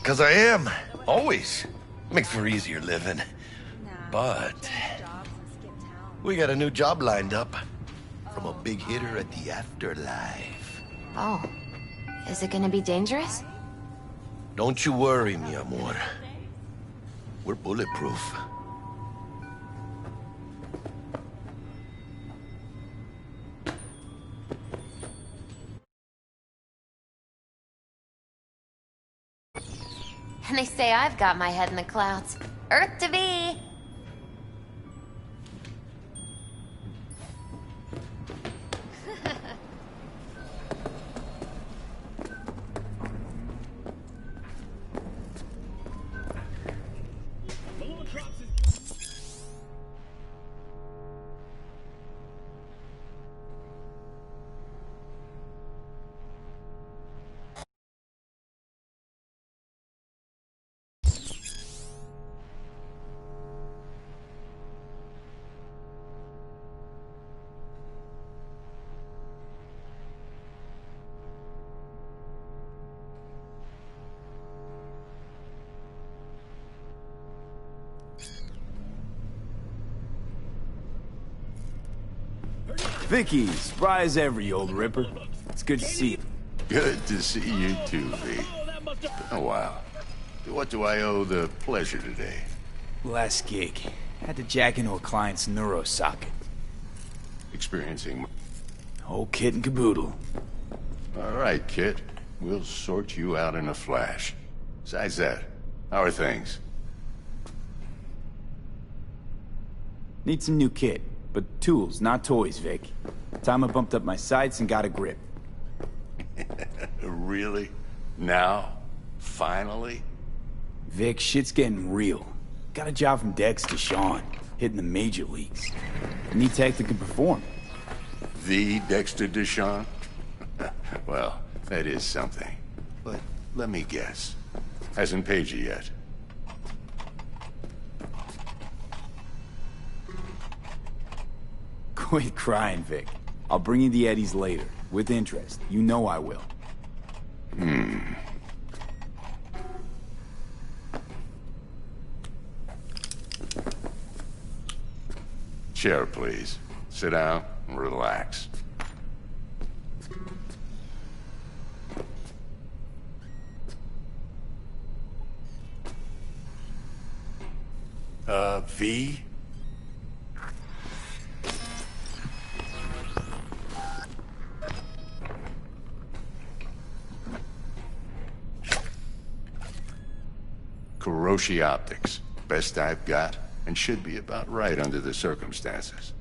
'Cause I am. Always. Makes for easier living. But we got a new job lined up from a big hitter at the afterlife. Oh. Is it gonna be dangerous? Don't you worry, mi amor. We're bulletproof. And they say I've got my head in the clouds. Earth to be! Vicky, spry as ever, you old ripper. It's good to see you. Good to see you too, V. Been a while. What do I owe the pleasure today? Last gig. Had to jack into a client's neuro socket. Experiencing... Whole kit and caboodle. All right, Kit. We'll sort you out in a flash. Besides that, how are things? Need some new kit, but tools, not toys, Vic. Time I bumped up my sights and got a grip. Really? Now? Finally? Vic, shit's getting real. Got a job from Dex to Sean, hitting the major leagues. Need tech that can perform. The Dexter Deshawn? Well, that is something. But let me guess. Hasn't paid you yet. Quit crying, Vic. I'll bring you the eddies later, with interest. You know I will. Chair, please. Sit down and relax. V? Kiroshi Optics. Best I've got, and should be about right under the circumstances.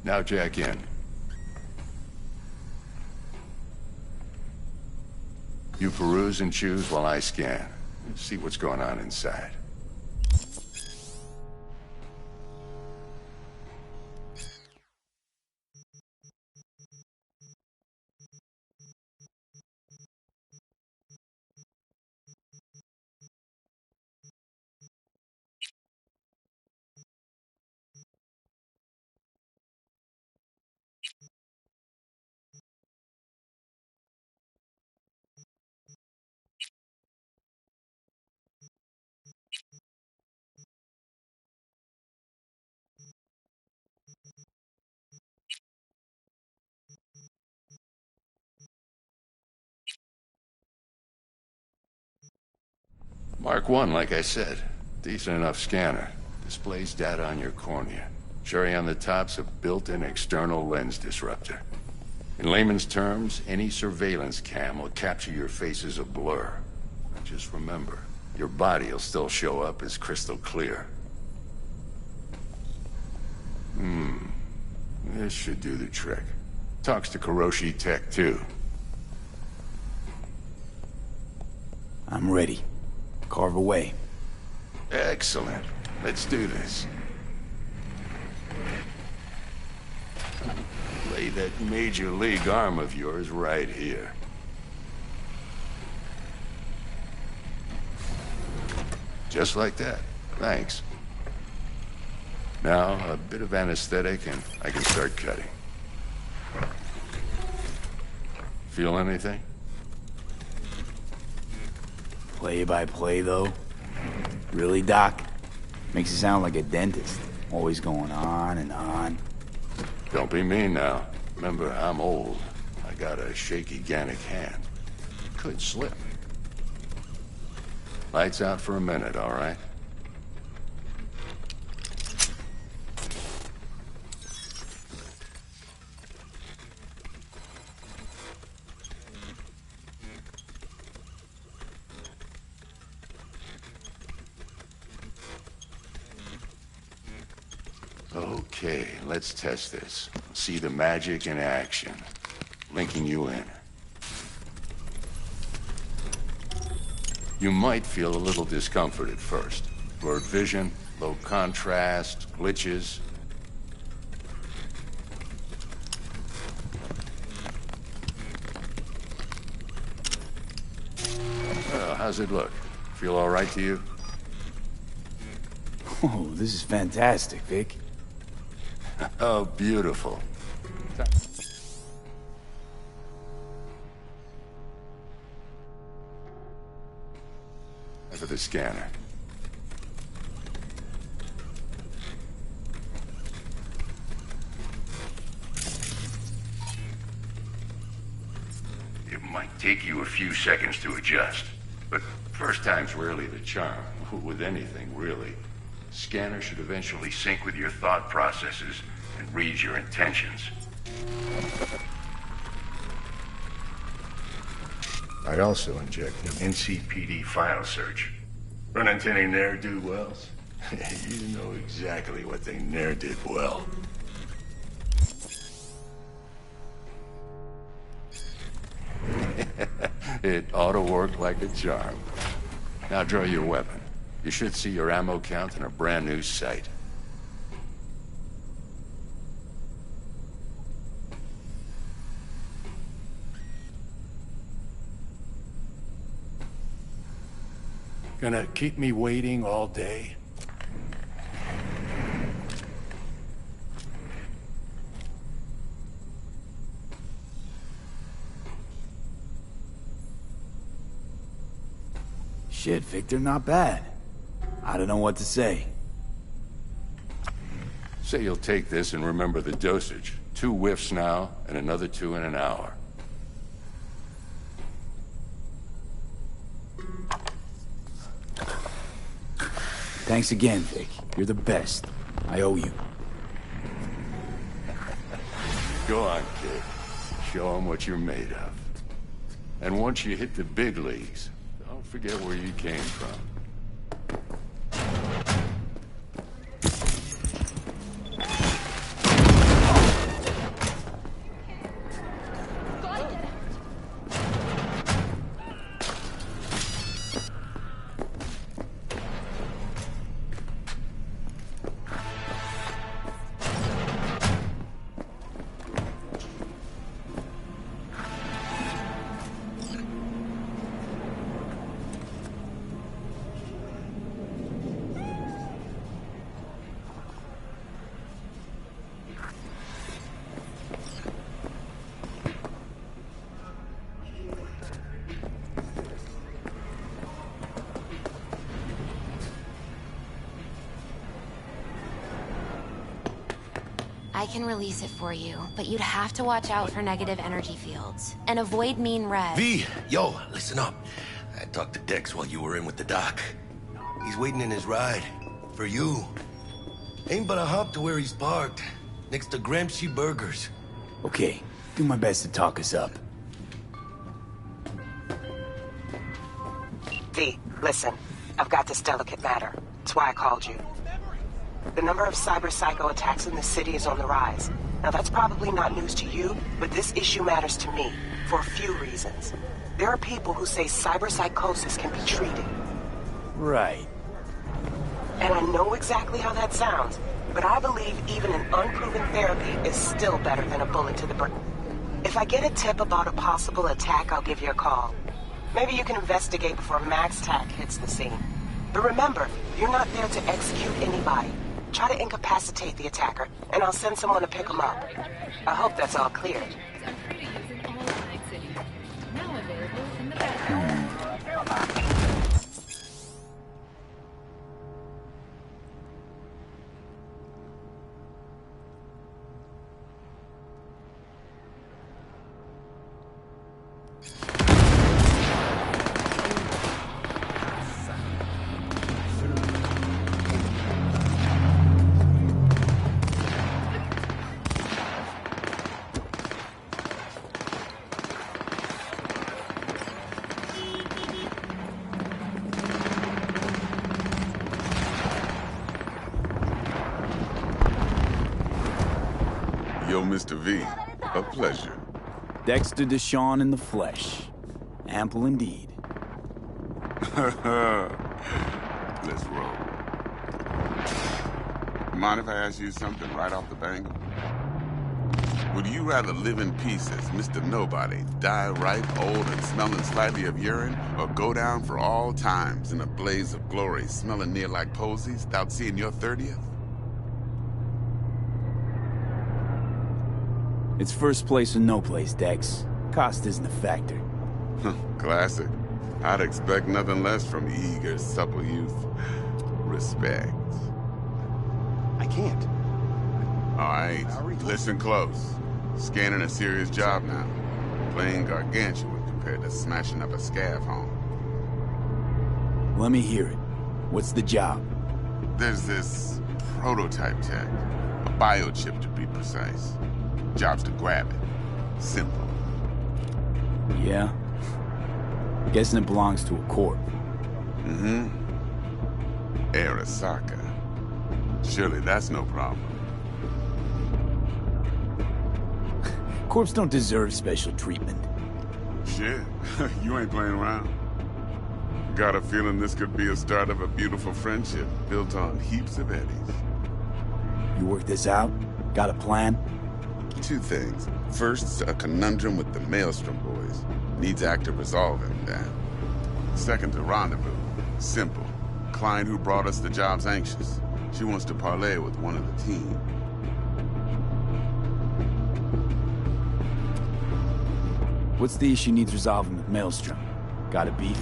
Now jack in. You peruse and choose while I scan. See what's going on inside. Mark 1, like I said. Decent enough scanner. Displays data on your cornea. Cherry on the top's a built-in external lens disruptor. In layman's terms, any surveillance cam will capture your face as a blur. Just remember, your body will still show up as crystal clear. This should do the trick. Talks to Kiroshi Tech, too. I'm ready. Carve away. Excellent. Let's do this. Lay that major league arm of yours right here. Just like that. Thanks. Now, a bit of anesthetic and I can start cutting. Feel anything? Play by play, though? Really, Doc? Makes it sound like a dentist. Always going on and on. Don't be mean now. Remember, I'm old. I got a shaky Gannic hand. Could slip. Lights out for a minute, all right? Okay, let's test this. See the magic in action. Linking you in. You might feel a little discomfort at first. Blurred vision, low contrast, glitches. Well, how's it look? Feel all right to you? Oh, this is fantastic, Vic. Oh, beautiful. For the scanner. It might take you a few seconds to adjust, but first time's rarely the charm. With anything, really. Scanner should eventually sync with your thought processes and read your intentions. I'd also inject an NCPD file search. Run into any ne'er-do-wells? You know exactly what they ne'er did well. It ought to work like a charm. Now draw your weapon. You should see your ammo count in a brand new sight. Gonna keep me waiting all day? Shit, Victor, not bad. I don't know what to say. Say you'll take this and remember the dosage. 2 whiffs now, and another 2 in an hour. Thanks again, Vic. You're the best. I owe you. Go on, kid. Show them what you're made of. And once you hit the big leagues, don't forget where you came from. I can release it for you, but you'd have to watch out for negative energy fields. And avoid mean red. V, yo, listen up. I talked to Dex while you were in with the doc. He's waiting in his ride. For you. Ain't but a hop to where he's parked. Next to Gramsci Burgers. Okay, do my best to talk us up. V, listen. I've got this delicate matter. That's why I called you. The number of cyber-psycho attacks in the city is on the rise. Now that's probably not news to you, but this issue matters to me, for a few reasons. There are people who say cyber-psychosis can be treated. Right. And I know exactly how that sounds, but I believe even an unproven therapy is still better than a bullet to the brain. If I get a tip about a possible attack, I'll give you a call. Maybe you can investigate before MaxTac hits the scene. But remember, you're not there to execute anybody. Try to incapacitate the attacker, and I'll send someone to pick him up. I hope that's all clear. Mr. V. A pleasure. Dexter Deshawn in the flesh. Ample indeed. Let's roll. Mind if I ask you something right off the bangle? Would you rather live in peace as Mr. Nobody, die ripe, old, and smelling slightly of urine, or go down for all times in a blaze of glory, smelling near like posies, without seeing your 30th? It's first place or no place, Dex. Cost isn't a factor. Classic. I'd expect nothing less from eager, supple youth. Respect. I can't. All right, listen close. Scanning a serious job now. Playing gargantuan compared to smashing up a scav home. Let me hear it. What's the job? There's this prototype tech. A biochip to be precise. Job's to grab it. Simple. Yeah? Guessing it belongs to a corp. Mm-hmm. Arasaka. Surely that's no problem. Corps don't deserve special treatment. Shit, you ain't playing around. Got a feeling this could be a start of a beautiful friendship built on heaps of eddies. You work this out? Got a plan? Two things. First, a conundrum with the Maelstrom boys. Needs active resolving, that. Second, a rendezvous. Simple. Client who brought us the job's anxious. She wants to parlay with one of the team. What's the issue needs resolving with Maelstrom? Got a beef?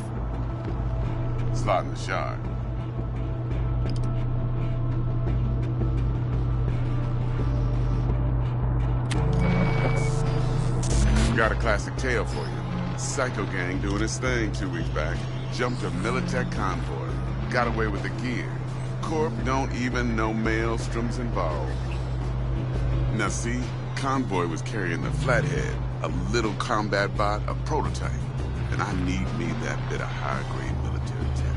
Slot in the shard. Got a classic tale for you. Psycho gang doing its thing 2 weeks back. Jumped a Militech convoy. Got away with the gear. Corp don't even know Maelstrom's involved. Now see, convoy was carrying the Flathead, a little combat bot, a prototype. And I need me that bit of high-grade military tech.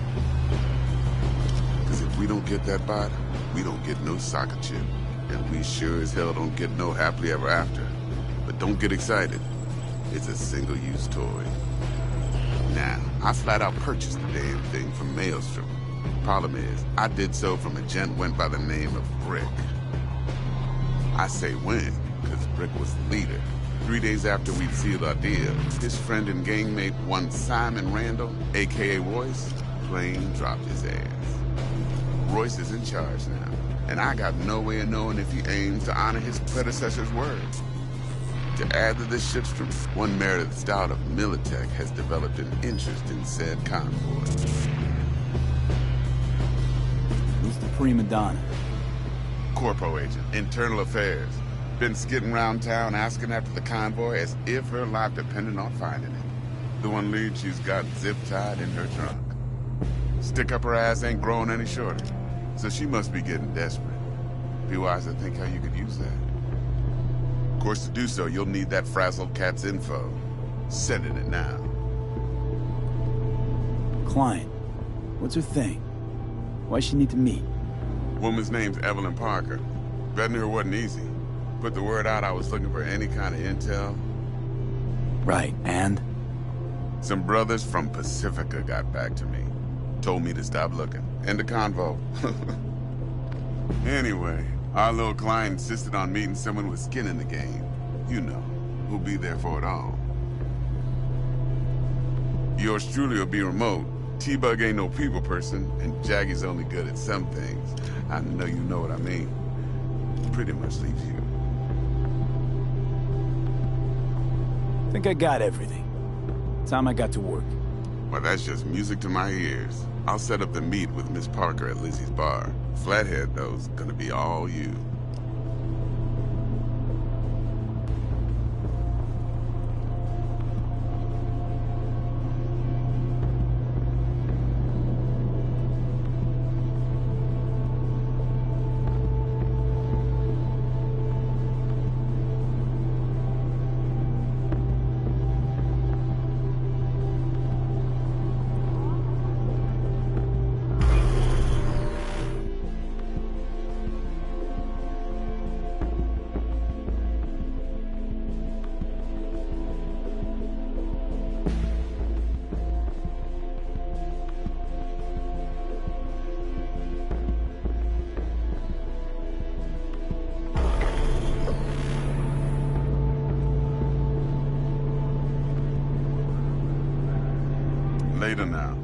Because if we don't get that bot, we don't get no soccer chip. And we sure as hell don't get no happily ever after. But don't get excited. It's a single-use toy. Now, I flat out purchased the damn thing from Maelstrom. Problem is, I did so from a gent went by the name of Brick. I say when, because Brick was the leader. 3 days after we'd sealed our deal, his friend and gangmate, one Simon Randall, a.k.a. Royce, plain dropped his ass. Royce is in charge now, and I got no way of knowing if he aims to honor his predecessor's word. To add to this shitstorm, one merited stout of Militech has developed an interest in said convoy. Who's the prima donna? Corpo agent, internal affairs. Been skidding around town asking after the convoy as if her life depended on finding it. The one lead she's got zip-tied in her trunk. Stick up her ass ain't growing any shorter, so she must be getting desperate. Be wise to think how you could use that. Of course, to do so, you'll need that frazzled cat's info. Sending it now. Client. What's her thing? Why she need to meet? Woman's name's Evelyn Parker. Vetting her wasn't easy. Put the word out I was looking for any kind of intel. Right, and? Some brothers from Pacifica got back to me. Told me to stop looking. End of convo. Anyway, our little client insisted on meeting someone with skin in the game. You know, who'll be there for it all. Yours truly will be remote. T-Bug ain't no people person, and Jaggy's only good at some things. I know you know what I mean. Pretty much leaves you. Think I got everything. Time I got to work. Well, that's just music to my ears. I'll set up the meet with Miss Parker at Lizzie's bar. Flathead, though's gonna be all you. Later now.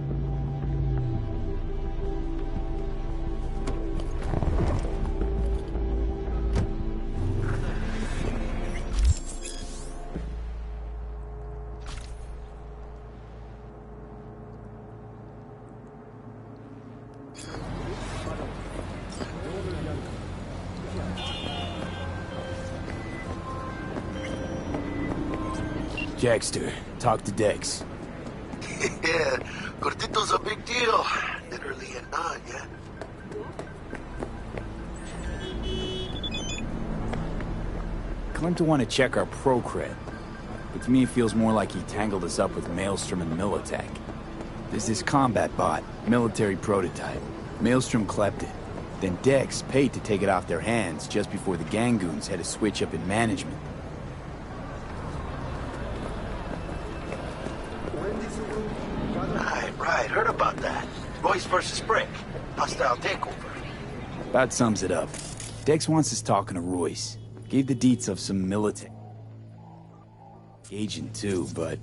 Jackster, talk to Dex. Yeah, Cortito's a big deal. Literally and not, yeah? Claimed to want to check our pro cred. But to me it feels more like he tangled us up with Maelstrom and Militech. There's this combat bot, military prototype. Maelstrom clept it. Then Dex paid to take it off their hands just before the Gangoons had a switch up in management. Right, heard about that. Royce versus Brick. Hostile takeover. About sums it up. Dex wants us talking to Royce. Gave the deets of some Militech agent too, but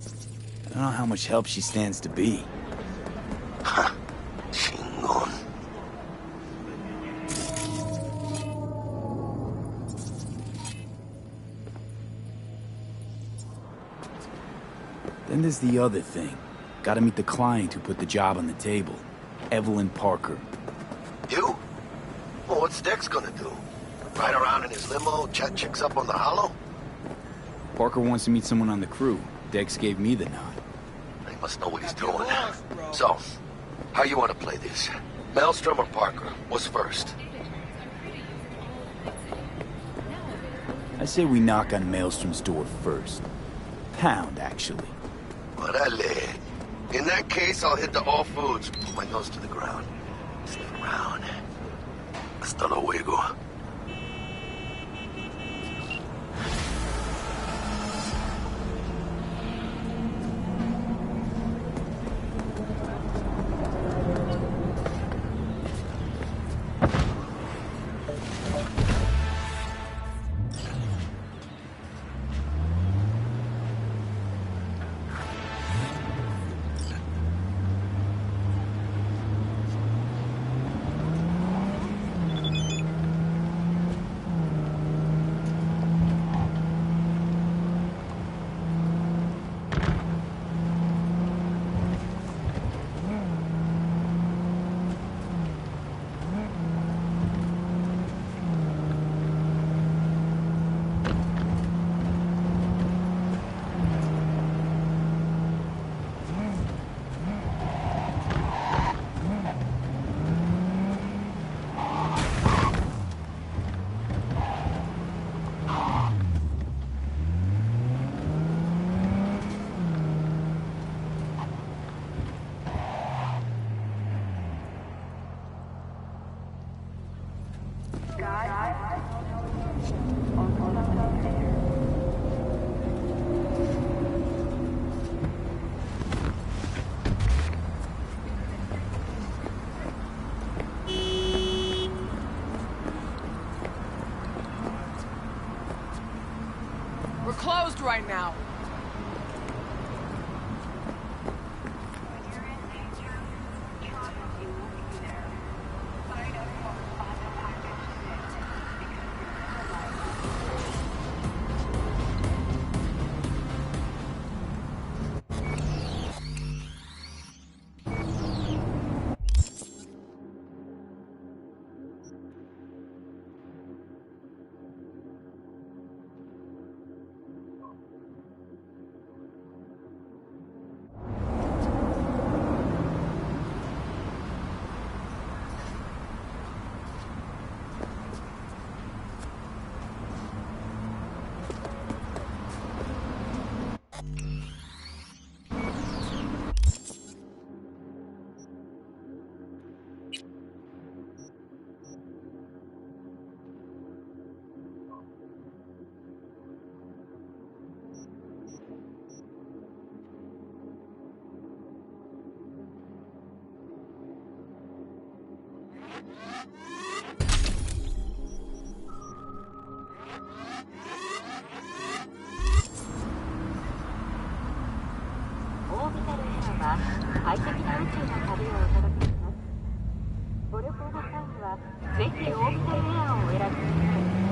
I don't know how much help she stands to be. Ha. Chingon. Then there's the other thing. Gotta meet the client who put the job on the table. Evelyn Parker. You? Well, what's Dex gonna do? Ride around in his limo, chat chicks up on the hollow? Parker wants to meet someone on the crew. Dex gave me the nod. He must know what he's doing. So, how you want to play this? Maelstrom or Parker? What's first? I say we knock on Maelstrom's door first. Pound, actually. Orale. In that case, I'll hit the All Foods. Put my nose to the ground. Sniff around. Hasta luego. We're closed right now. 오비타를 사용한 快適な宇宙の旅をお届けします。ご旅行の際にはぜひオービタルエアをお選びください。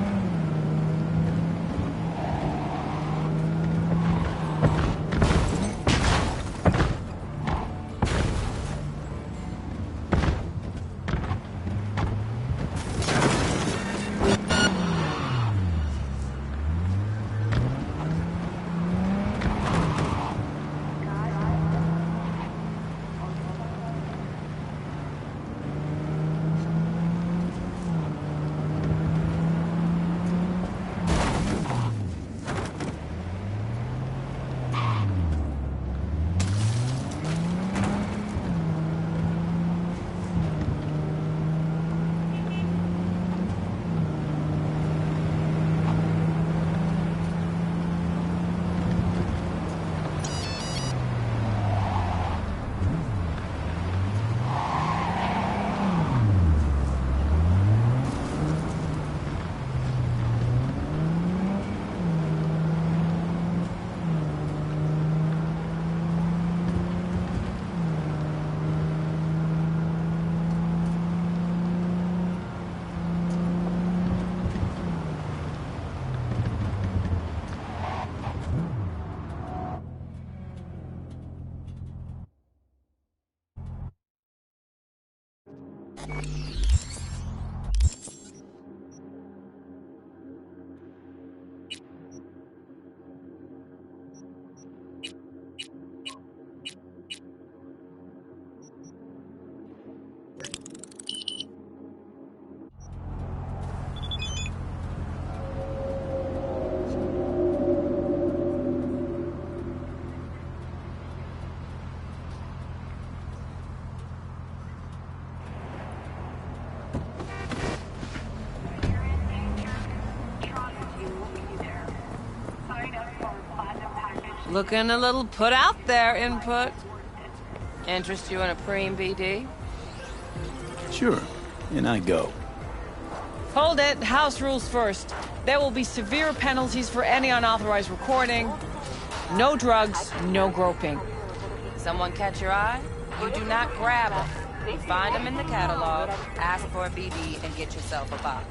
Looking a little put out there, Input. Interest you in a preem BD? Sure. In I go. Hold it. House rules first. There will be severe penalties for any unauthorized recording. No drugs, no groping. Someone catch your eye? You do not grab them. Find them in the catalog, ask for a BD, and get yourself a box.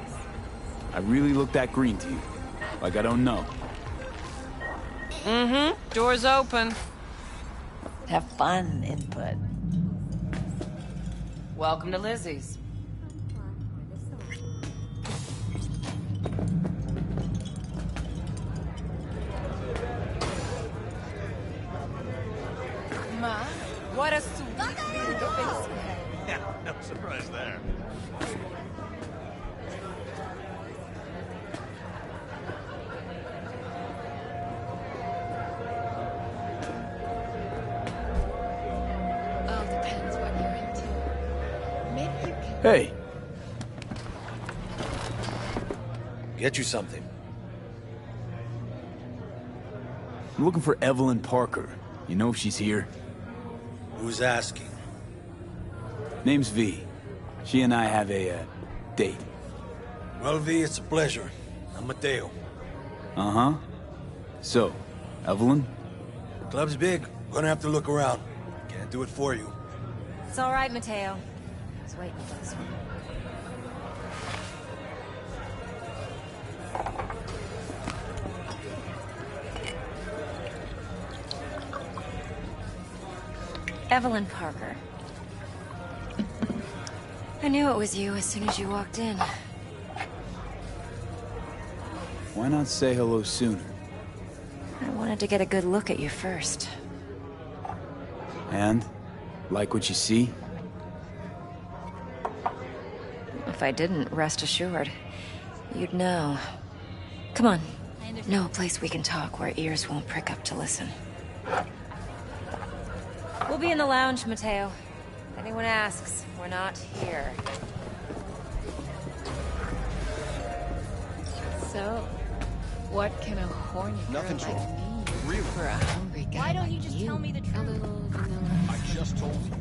I really look that green to you. Like I don't know. Mm-hmm. Door's open. Have fun, Input. Welcome to Lizzie's. Ma, what a sweet little face. Yeah, no surprise there. Hey. Get you something. I'm looking for Evelyn Parker. You know if she's here? Who's asking? Name's V. She and I have a, date. Well, V, it's a pleasure. I'm Mateo. Uh-huh. So, Evelyn? The club's big. Gonna have to look around. Can't do it for you. It's all right, Mateo. I was waiting for this one. Evelyn Parker. I knew it was you as soon as you walked in. Why not say hello sooner? I wanted to get a good look at you first. And? Like what you see? If I didn't, rest assured, you'd know. Come on. No place we can talk where ears won't prick up to listen. We'll be in the lounge, Mateo. If anyone asks, we're not here. So, what can a horny girl Nothing's like wrong. me Really? for a hungry guy? Why don't you like just tell me the truth? A little vanilla. I just told you.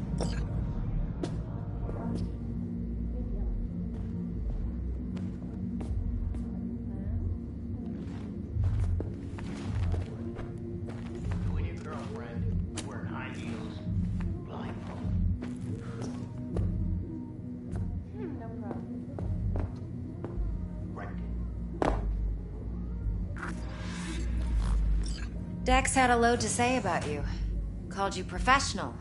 You and your girlfriend wearing high heels, blind Dex had a load to say about you. Called you professional,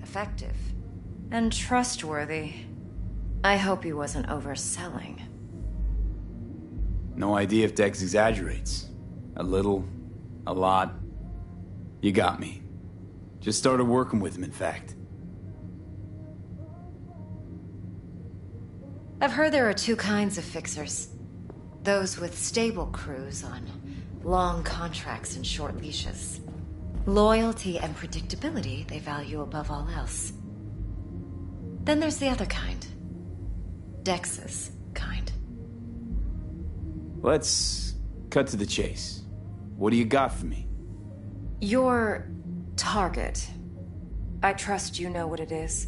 effective, and trustworthy. I hope he wasn't overselling. No idea if Dex exaggerates. A little, a lot. You got me. Just started working with him, in fact. I've heard there are two kinds of fixers. Those with stable crews on long contracts and short leashes. Loyalty and predictability they value above all else. Then there's the other kind. Dex's kind. Let's cut to the chase. What do you got for me? Your target. I trust you know what it is.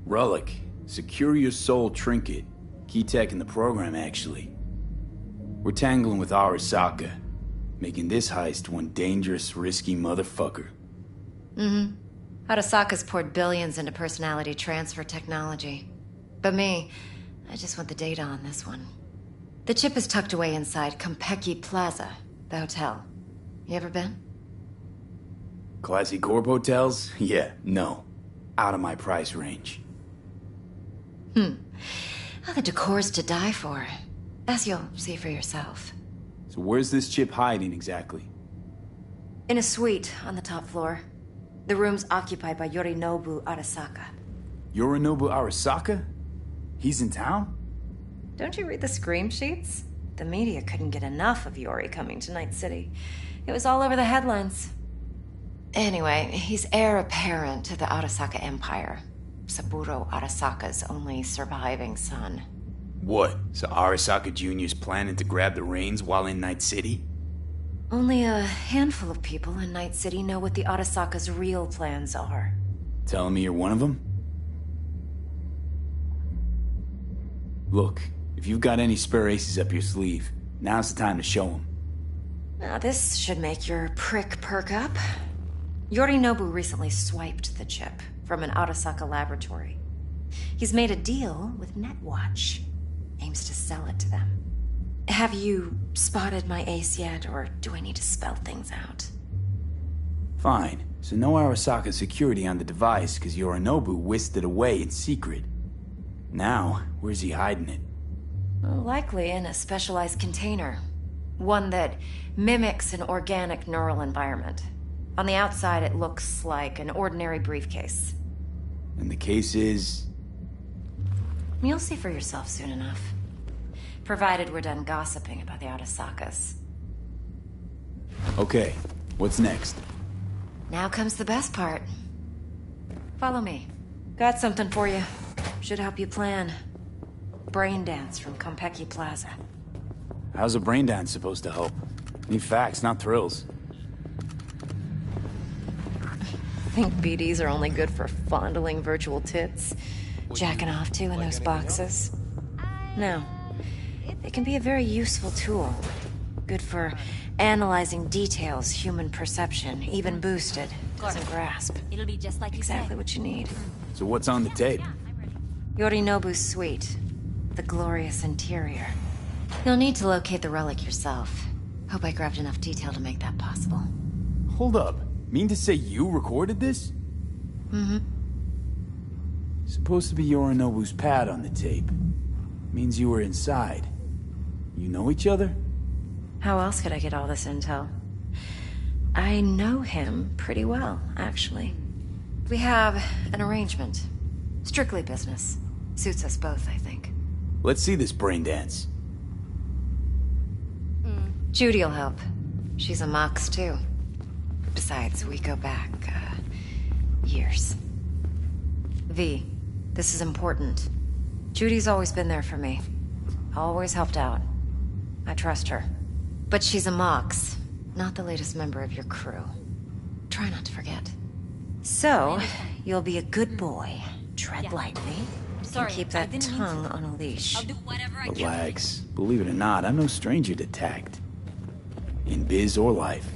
Relic. Secure your soul trinket. Key tech in the program, actually. We're tangling with Arasaka, making this heist one dangerous, risky motherfucker. Mm-hmm. Arasaka's poured billions into personality transfer technology. But me, I just want the data on this one. The chip is tucked away inside Konpeki Plaza, the hotel. You ever been? Classy Corp hotels? Yeah, no. Out of my price range. Oh, the decor's to die for. As you'll see for yourself. So where's this chip hiding exactly? In a suite on the top floor. The room's occupied by Yorinobu Arasaka. Yorinobu Arasaka? He's in town? Don't you read the scream sheets? The media couldn't get enough of Yori coming to Night City. It was all over the headlines. Anyway, he's heir apparent to the Arasaka Empire. Saburo Arasaka's only surviving son. What? So Arasaka Jr.'s planning to grab the reins while in Night City? Only a handful of people in Night City know what the Arasaka's real plans are. Telling me you're one of them? Look, if you've got any spare aces up your sleeve, now's the time to show them. Now this should make your prick perk up. Yorinobu recently swiped the chip from an Arasaka laboratory. He's made a deal with Netwatch. Aims to sell it to them. Have you spotted my ace yet, or do I need to spell things out? Fine. So no Arasaka security on the device because Yorinobu whisked it away in secret. Now, where's he hiding it? Well, likely in a specialized container. One that mimics an organic neural environment. On the outside, it looks like an ordinary briefcase. And the case is... You'll see for yourself soon enough. Provided we're done gossiping about the Arasakas. Okay, what's next? Now comes the best part. Follow me. Got something for you. Should help you plan. Brain dance from Konpeki Plaza. How's a brain dance supposed to help? Need facts, not thrills. Think BDs are only good for fondling virtual tits? Jacking off to in those boxes? No. They can be a very useful tool. Good for analyzing details human perception, even boosted, doesn't grasp. It'll be just like Exactly what you need. So what's on the tape? Yorinobu's suite. The glorious interior. You'll need to locate the relic yourself. Hope I grabbed enough detail to make that possible. Hold up. Mean to say you recorded this? Mm-hmm. Supposed to be Yorinobu's pad on the tape. Means you were inside. You know each other? How else could I get all this intel? I know him pretty well, actually. We have an arrangement. Strictly business. Suits us both, I think. Let's see this brain dance. Judy'll help. She's a Mox, too. Besides, we go back, years. V, this is important. Judy's always been there for me. Always helped out. I trust her. But she's a Mox, not the latest member of your crew. Try not to forget. So, you'll be a good boy. Tread lightly. And keep that tongue on a leash. I'll do whatever I can. Relax. Believe it or not, I'm no stranger to tact. In biz or life.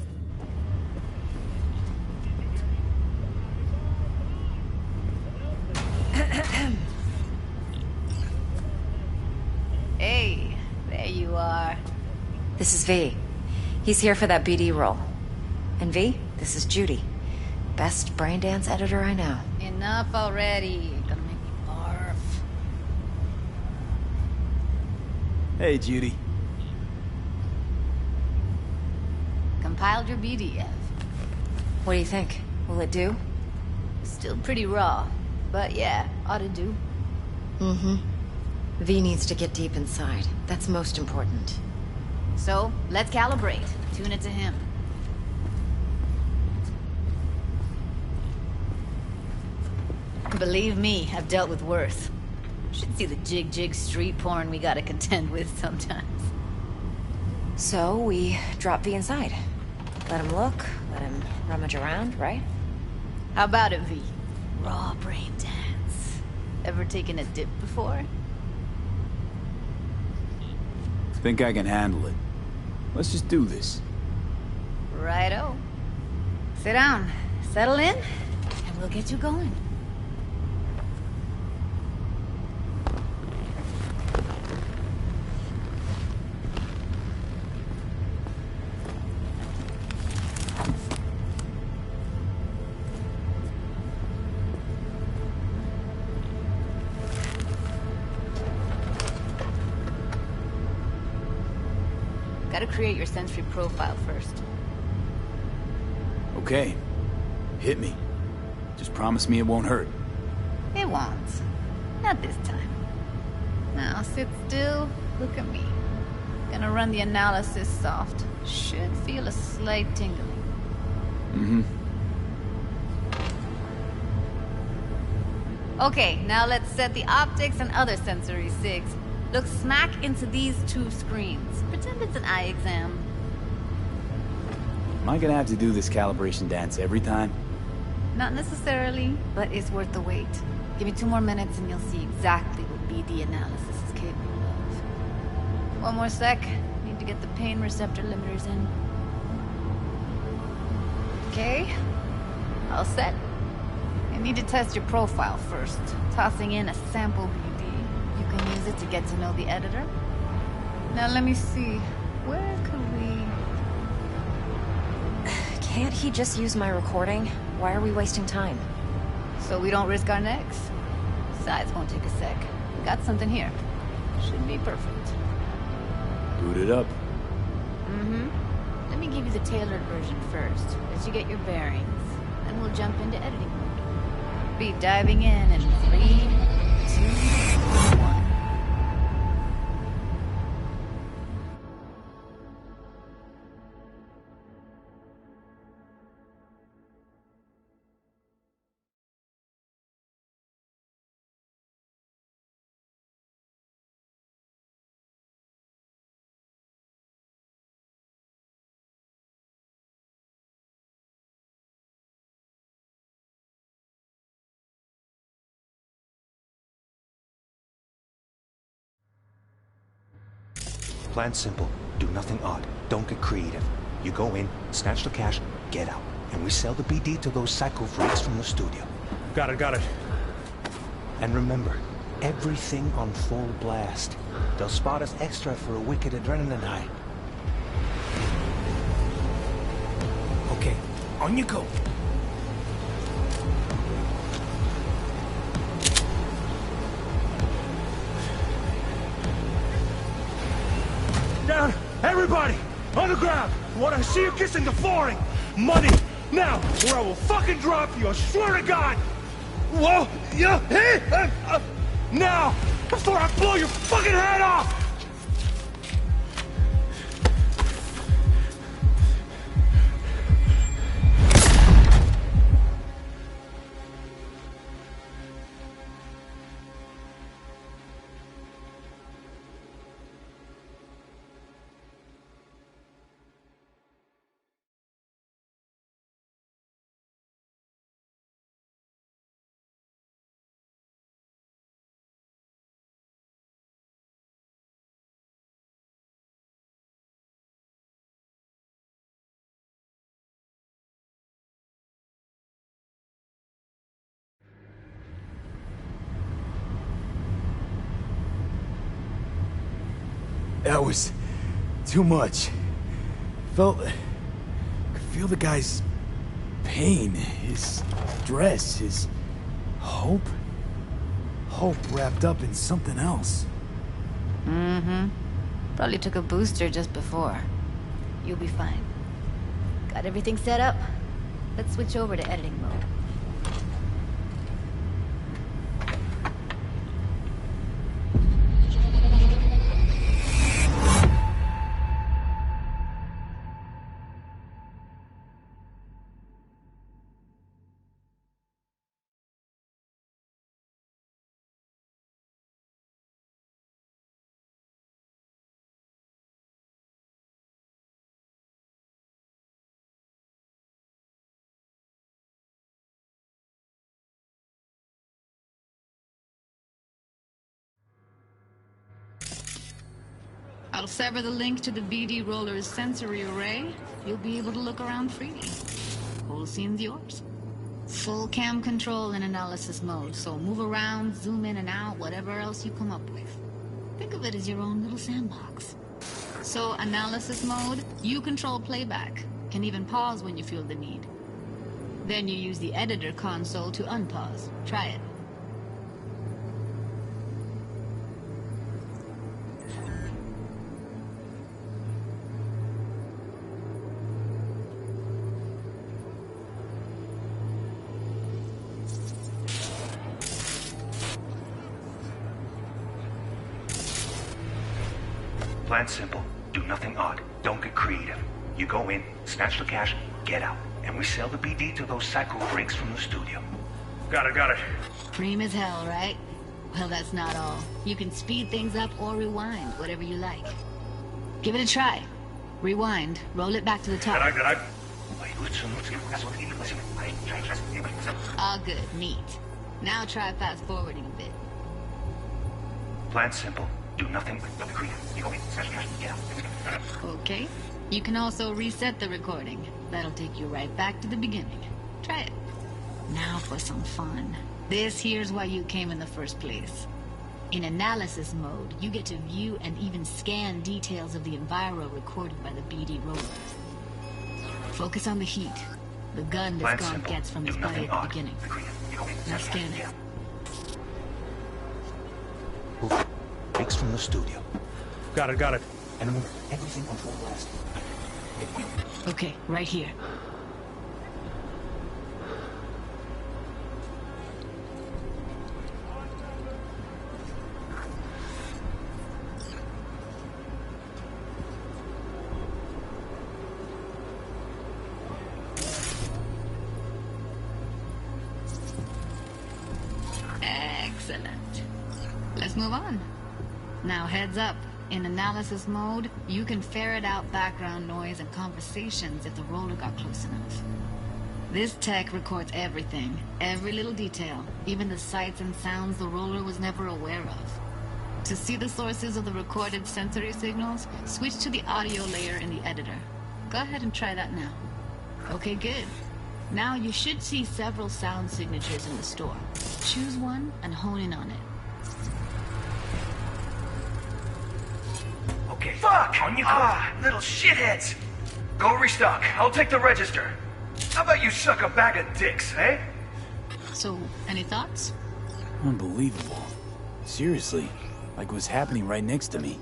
Hey, there you are. This is V. He's here for that BD role. And V, this is Judy. Best braindance editor I know. Enough already. Gonna make me barf. Hey, Judy. Compiled your BDF. What do you think? Will it do? Still pretty raw. But yeah, ought to do. Mm-hmm. V needs to get deep inside. That's most important. So, let's calibrate. Tune it to him. Believe me, I've dealt with worse. Should see the jig street porn we gotta contend with sometimes. So, we drop V inside. Let him look, let him rummage around, right? How about it, V? Raw brain dance. Ever taken a dip before? Think I can handle it. Let's just do this. Righto. Sit down, settle in, and we'll get you going. Gotta create your sensory profile first. Okay. Hit me. Just promise me it won't hurt. It won't. Not this time. Now sit still, look at me. Gonna run the analysis soft. Should feel a slight tingling. Mm-hmm. Okay, now let's set the optics and other sensory sigs. Look smack into these two screens. Pretend it's an eye exam. Am I gonna have to do this calibration dance every time? Not necessarily, but it's worth the wait. Give me 2 more minutes and you'll see exactly what BD analysis is capable of. 1 more sec. Need to get the pain receptor limiters in. Okay. All set. I need to test your profile first. Tossing in a sample BD. You can use it to get to know the editor. Now let me see. Where could we... Can't he just use my recording? Why are we wasting time? So we don't risk our necks? Besides, won't take a sec. We got something here. Should be perfect. Boot it up. Mm-hmm. Let me give you the tailored version first, as you get your bearings. Then we'll jump into editing mode. Be diving in 3, 2, 1. Plan's simple. Do nothing odd. Don't get creative. You go in, snatch the cash, get out. And we sell the BD to those psycho freaks from the studio. Got it. And remember, everything on full blast. They'll spot us extra for a wicked adrenaline high. Okay, on you go. Down! Everybody! On the ground! What I see you kissing the flooring! Money! Now! Or I will fucking drop you! I swear to God! Whoa! Yeah! Hey! Now! Before I blow your fucking head off! That was too much. feel the guy's pain, his stress, his hope. Hope wrapped up in something else. Mm-hmm. Probably took a booster just before. You'll be fine. Got everything set up? Let's switch over to editing mode. I'll sever the link to the BD Roller's sensory array. You'll be able to look around freely. Whole scene's yours. Full cam control in analysis mode, so move around, zoom in and out, whatever else you come up with. Think of it as your own little sandbox. So, analysis mode, you control playback. Can even pause when you feel the need. Then you use the editor console to unpause. Try it. Plan simple. Do nothing odd. Don't get creative. You go in, snatch the cash, get out. And we sell the BD to those psycho freaks from the studio. Got it. Cream as hell, right? Well, that's not all. You can speed things up or rewind, whatever you like. Give it a try. Rewind. Roll it back to the top. All good. Neat. Now try fast forwarding a bit. Plan simple. Do nothing but the creative. You go in, snatch the cash, get out. Okay. You can also reset the recording. That'll take you right back to the beginning. Try it. Now for some fun. This here's why you came in the first place. In analysis mode, you get to view and even scan details of the enviro recorded by the BD Roller. Focus on the heat. The gun this gun gets from his body at the beginning. Now scan it. Freaks from the studio. Got it. And remember, everything on full blast. Okay, right here. Excellent. Let's move on. Now heads up. In analysis mode, you can ferret out background noise and conversations if the roller got close enough. This tech records everything, every little detail, even the sights and sounds the roller was never aware of. To see the sources of the recorded sensory signals, switch to the audio layer in the editor. Go ahead and try that now. Okay, good. Now you should see several sound signatures in the store. Choose one and hone in on it. Okay. Fuck! On you go. Little shitheads! Go restock. I'll take the register. How about you suck a bag of dicks, eh? So, any thoughts? Unbelievable. Seriously, like it was happening right next to me.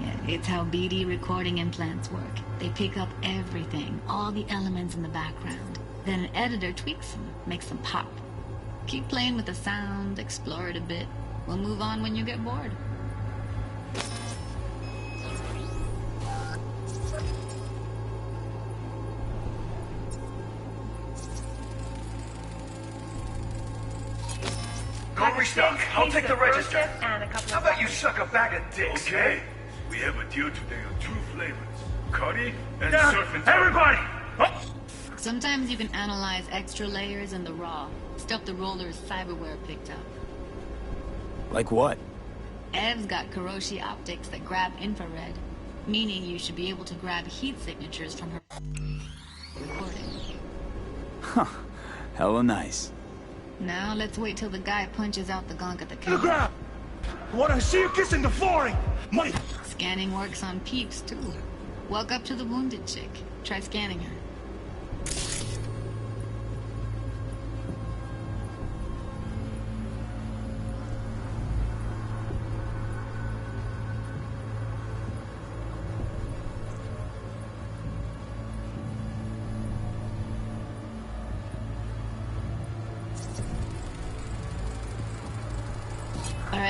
Yeah, it's how BD recording implants work. They pick up everything, all the elements in the background. Then an editor tweaks them, makes them pop. Keep playing with the sound, explore it a bit. We'll move on when you get bored. Go restock. I'll take the register. How about you suck a bag of dicks, Okay. eh? We have a deal today on 2 flavors. Curry and surf and everybody! Sometimes you can analyze extra layers in the raw. Stuff the roller's cyberware picked up. Like what? Ev's got Kiroshi optics that grab infrared, meaning you should be able to grab heat signatures from her recording. Huh. Hella nice. Now let's wait till the guy punches out the gunk at the The camera. ground! What I see you kissing the flooring! Money! Scanning works on peeps, too. Walk up to the wounded chick. Try scanning her.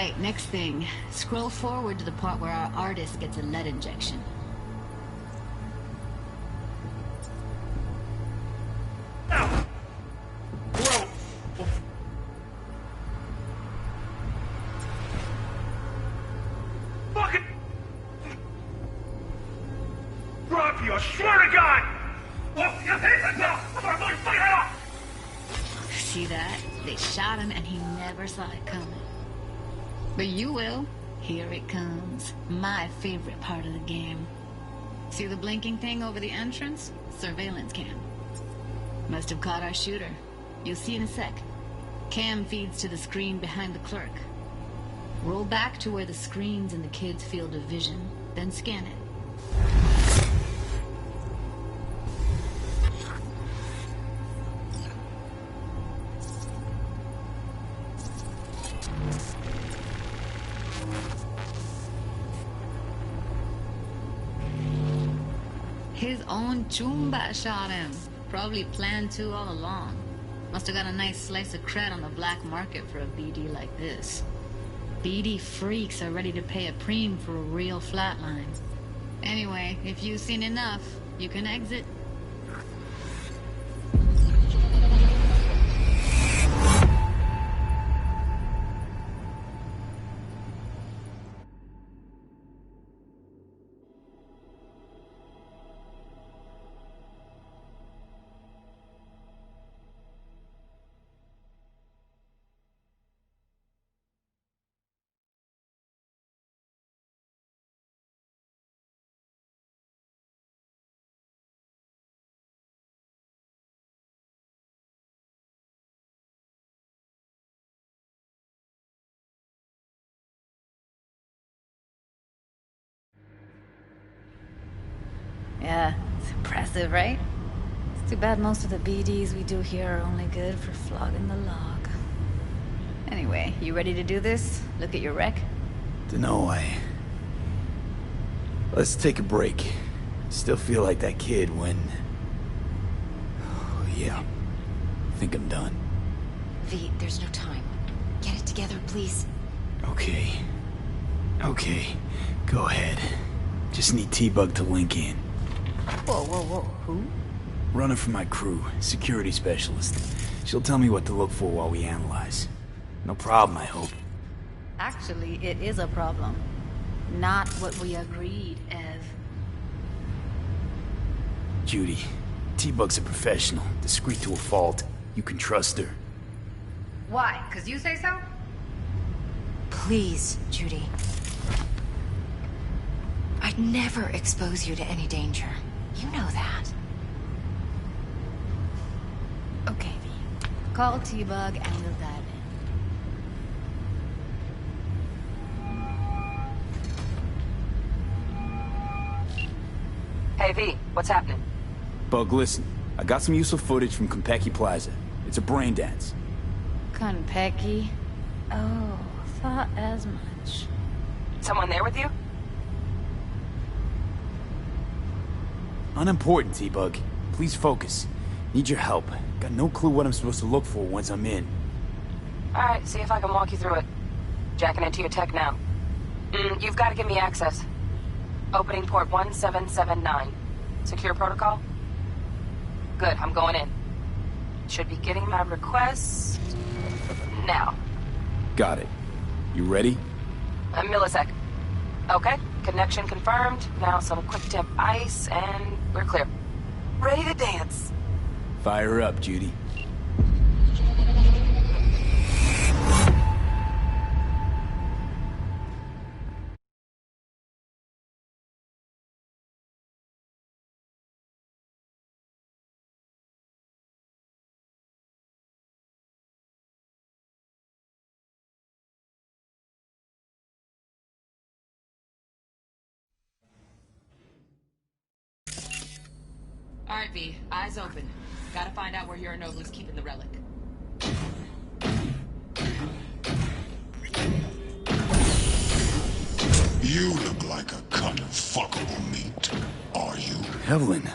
Alright, next thing. Scroll forward to the part where our artist gets a lead injection. Fucking... Drop you, I swear to God! See that? They shot him and he never saw it coming. But you will. Here it comes. My favorite part of the game. See the blinking thing over the entrance? Surveillance cam. Must have caught our shooter. You'll see in a sec. Cam feeds to the screen behind the clerk. Roll back to where the screen's in the kid's field of vision, then scan it. His own Chumba shot him. Probably planned to all along. Must have got a nice slice of cred on the black market for a BD like this. BD freaks are ready to pay a preem for a real flatline. Anyway, if you've seen enough, you can exit. Yeah, it's impressive, right? It's too bad most of the BDs we do here are only good for flogging the log. Anyway, you ready to do this? Look at your rec? Dunno, Let's take a break. Still feel like that kid when... Oh, yeah. I think I'm done. V, there's no time. Get it together, please. Okay. Okay. Go ahead. Just need T-Bug to link in. Whoa, whoa, whoa. Who? Runner for my crew. Security specialist. She'll tell me what to look for while we analyze. No problem, I hope. Actually, it is a problem. Not what we agreed, Ev. Judy, T-Bug's a professional. Discreet to a fault. You can trust her. Why? 'Cause you say so? Please, Judy. I'd never expose you to any danger. You know that. Okay, V. Call T-Bug and we'll dive in. Hey, V, what's happening? Bug, listen. I got some useful footage from Konpeki Plaza. It's a brain dance. Konpeki? Oh, thought as much. Someone there with you? Unimportant, T-Bug. Please focus. Need your help. Got no clue what I'm supposed to look for once I'm in. Alright, see if I can walk you through it. Jacking into your tech now. You've got to give me access. Opening port 1779. Secure protocol? Good, I'm going in. Should be getting my request... now. Got it. You ready? A millisec. Okay, connection confirmed. Now some quick temp ice, and we're clear. Ready to dance. Fire up, Judy. Alright, V. Eyes open. Gotta find out where Hironoglu's keeping the relic. You look like a cut of fuckable meat. Are you? Evelyn.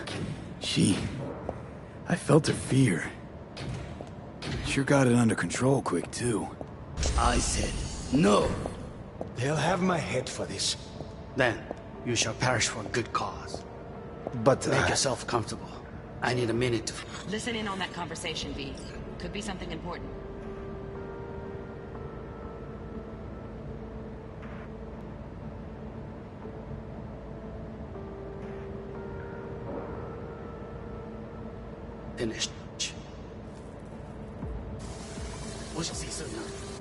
I felt her fear. Sure got it under control quick, too. I said no. They'll have my head for this. Then, you shall perish for a good cause. But, Make yourself comfortable. I need a minute to... Listen in on that conversation, V. Could be something important. Finished. 我想试试呢。